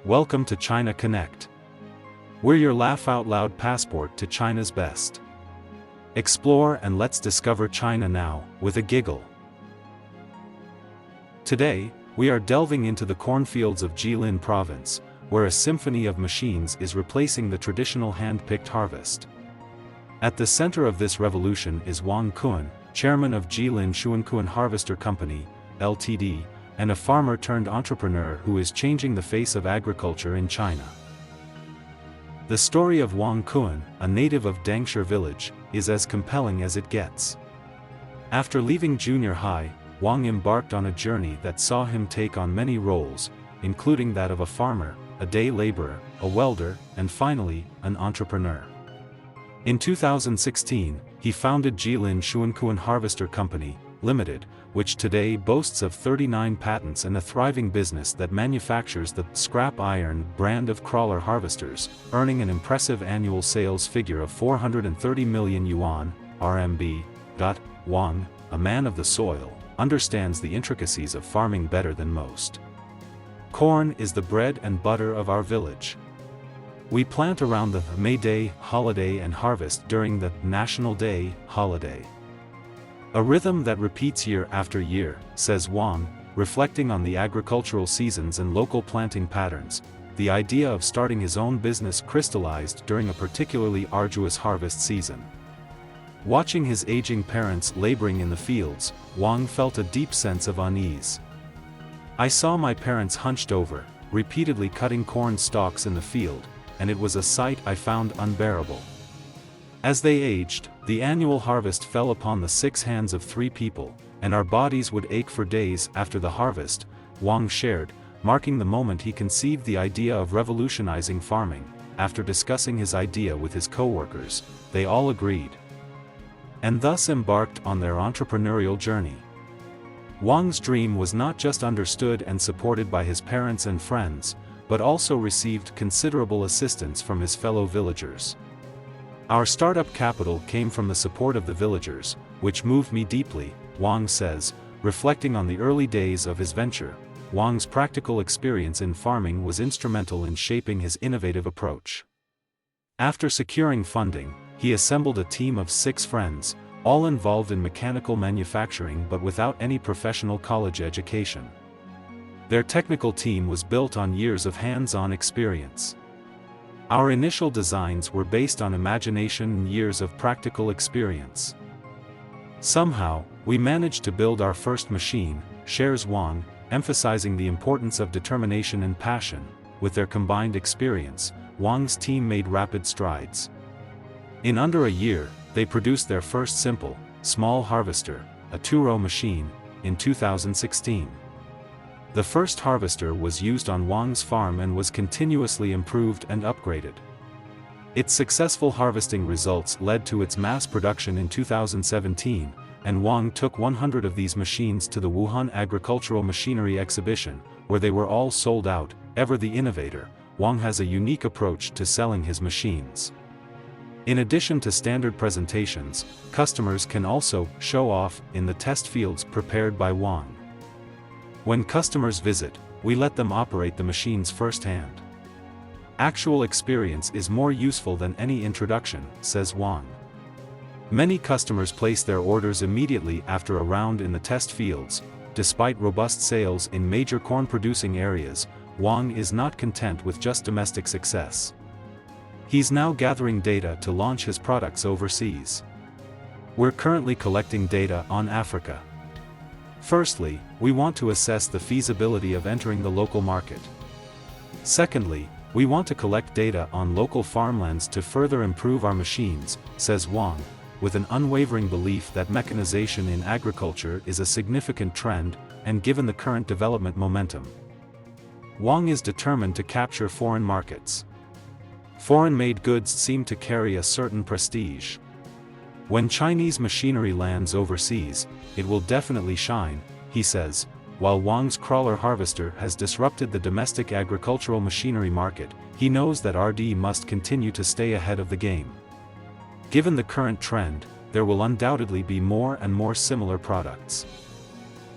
Welcome to China Connect. We're your laugh-out-loud passport to China's best. Explore and let's discover China now, with a giggle. Today, we are delving into the cornfields of Jilin Province, where a symphony of machines is replacing the traditional hand-picked harvest. At the center of this revolution is Wang Kun, chairman of Jilin Shunkun Harvester Co, Ltd., and a farmer-turned-entrepreneur who is changing the face of agriculture in China. The story of Wang Kun, a native of Dangshi village, is as compelling as it gets. After leaving junior high, Wang embarked on a journey that saw him take on many roles, including that of a farmer, a day laborer, a welder, and finally, an entrepreneur. In 2016, he founded Jilin Shunkun Harvester Co, Ltd., which today boasts of 39 patents and a thriving business that manufactures the scrap iron brand of crawler harvesters, earning an impressive annual sales figure of 430 million yuan, RMB. Wang, a man of the soil, understands the intricacies of farming better than most. Corn is the bread and butter of our village. We plant around the May Day holiday and harvest during the National Day holiday. A rhythm that repeats year after year, says Wang, reflecting on the agricultural seasons and local planting patterns. The idea of starting his own business crystallized during a particularly arduous harvest season. Watching his aging parents laboring in the fields, Wang felt a deep sense of unease. I saw my parents hunched over, repeatedly cutting corn stalks in the field, and it was a sight I found unbearable. As they aged, the annual harvest fell upon the 6 hands of 3 people, and our bodies would ache for days after the harvest, Wang shared, marking the moment he conceived the idea of revolutionizing farming. After discussing his idea with his co-workers, they all agreed, and thus embarked on their entrepreneurial journey. Wang's dream was not just understood and supported by his parents and friends, but also received considerable assistance from his fellow villagers. Our startup capital came from the support of the villagers, which moved me deeply, Wang says, reflecting on the early days of his venture. Wang's practical experience in farming was instrumental in shaping his innovative approach. After securing funding, he assembled a team of 6 friends, all involved in mechanical manufacturing but without any professional college education. Their technical team was built on years of hands-on experience. Our initial designs were based on imagination and years of practical experience. Somehow, we managed to build our first machine, shares Wang, emphasizing the importance of determination and passion. With their combined experience, Wang's team made rapid strides. In under a year, they produced their first simple, small harvester, a 2-row machine, in 2016. The first harvester was used on Wang's farm and was continuously improved and upgraded. Its successful harvesting results led to its mass production in 2017, and Wang took 100 of these machines to the Wuhan Agricultural Machinery Exhibition, where they were all sold out. Ever the innovator, Wang has a unique approach to selling his machines. In addition to standard presentations, customers can also show off in the test fields prepared by Wang. When customers visit, we let them operate the machines firsthand. Actual experience is more useful than any introduction, says Wang. Many customers place their orders immediately after a round in the test fields. Despite robust sales in major corn-producing areas, Wang is not content with just domestic success. He's now gathering data to launch his products overseas. We're currently collecting data on Africa. Firstly, we want to assess the feasibility of entering the local market. Secondly, we want to collect data on local farmlands to further improve our machines, says Wang, with an unwavering belief that mechanization in agriculture is a significant trend, and given the current development momentum, Wang is determined to capture foreign markets. Foreign-made goods seem to carry a certain prestige. When Chinese machinery lands overseas, it will definitely shine, he says. While Wang's crawler harvester has disrupted the domestic agricultural machinery market, he knows that RD must continue to stay ahead of the game. Given the current trend, there will undoubtedly be more and more similar products.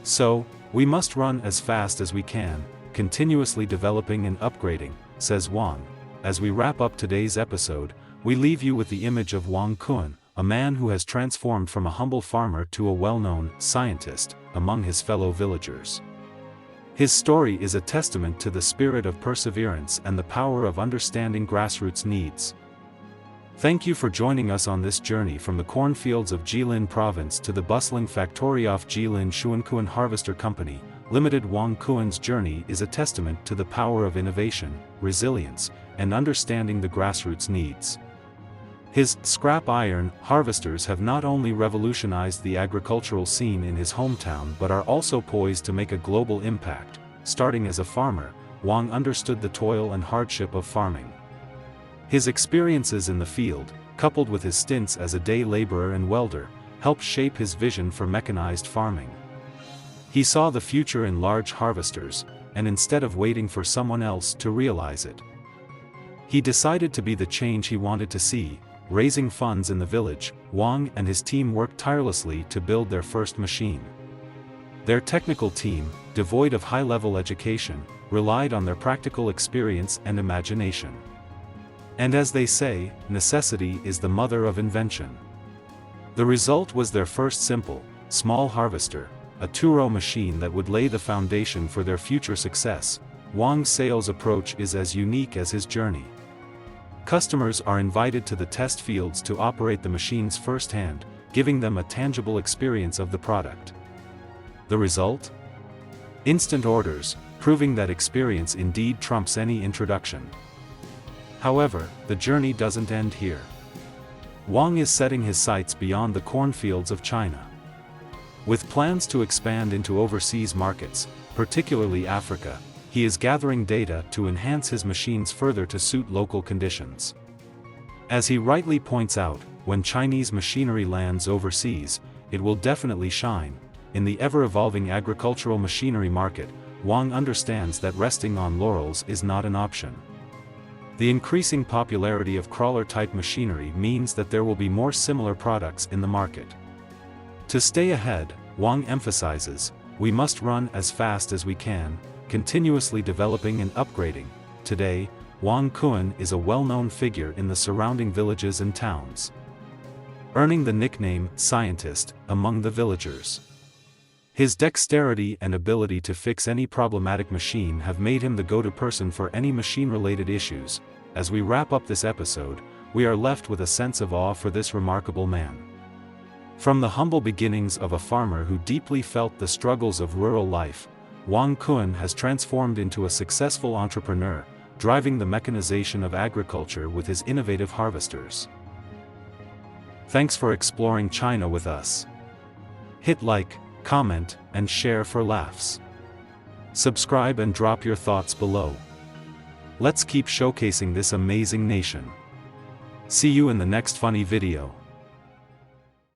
So, we must run as fast as we can, continuously developing and upgrading, says Wang. As we wrap up today's episode, we leave you with the image of Wang Kun, a man who has transformed from a humble farmer to a well-known scientist among his fellow villagers. His story is a testament to the spirit of perseverance and the power of understanding grassroots needs. Thank you for joining us on this journey from the cornfields of Jilin Province to the bustling factory of Jilin Shunkun Harvester Co. Limited. Wang Kun's journey is a testament to the power of innovation, resilience, and understanding the grassroots needs. His scrap iron harvesters have not only revolutionized the agricultural scene in his hometown but are also poised to make a global impact. Starting as a farmer, Wang understood the toil and hardship of farming. His experiences in the field, coupled with his stints as a day laborer and welder, helped shape his vision for mechanized farming. He saw the future in large harvesters, and instead of waiting for someone else to realize it, he decided to be the change he wanted to see. Raising funds in the village, Wang and his team worked tirelessly to build their first machine. Their technical team, devoid of high-level education, relied on their practical experience and imagination. And as they say, necessity is the mother of invention. The result was their first simple, small harvester, a two-row machine that would lay the foundation for their future success. Wang's sales approach is as unique as his journey. Customers are invited to the test fields to operate the machines firsthand, giving them a tangible experience of the product. The result? Instant orders, proving that experience indeed trumps any introduction. However, the journey doesn't end here. Wang is setting his sights beyond the cornfields of China. With plans to expand into overseas markets, particularly Africa, he is gathering data to enhance his machines further to suit local conditions. As he rightly points out, when Chinese machinery lands overseas, it will definitely shine. In the ever-evolving agricultural machinery market, Wang understands that resting on laurels is not an option. The increasing popularity of crawler-type machinery means that there will be more similar products in the market. To stay ahead, Wang emphasizes, we must run as fast as we can, continuously developing and upgrading. Today, Wang Kun is a well-known figure in the surrounding villages and towns, earning the nickname scientist among the villagers. His dexterity and ability to fix any problematic machine have made him the go-to person for any machine-related issues. As we wrap up this episode, we are left with a sense of awe for this remarkable man. From the humble beginnings of a farmer who deeply felt the struggles of rural life, Wang Kun has transformed into a successful entrepreneur, driving the mechanization of agriculture with his innovative harvesters. Thanks for exploring China with us. Hit like, comment, and share for laughs. Subscribe and drop your thoughts below. Let's keep showcasing this amazing nation. See you in the next funny video.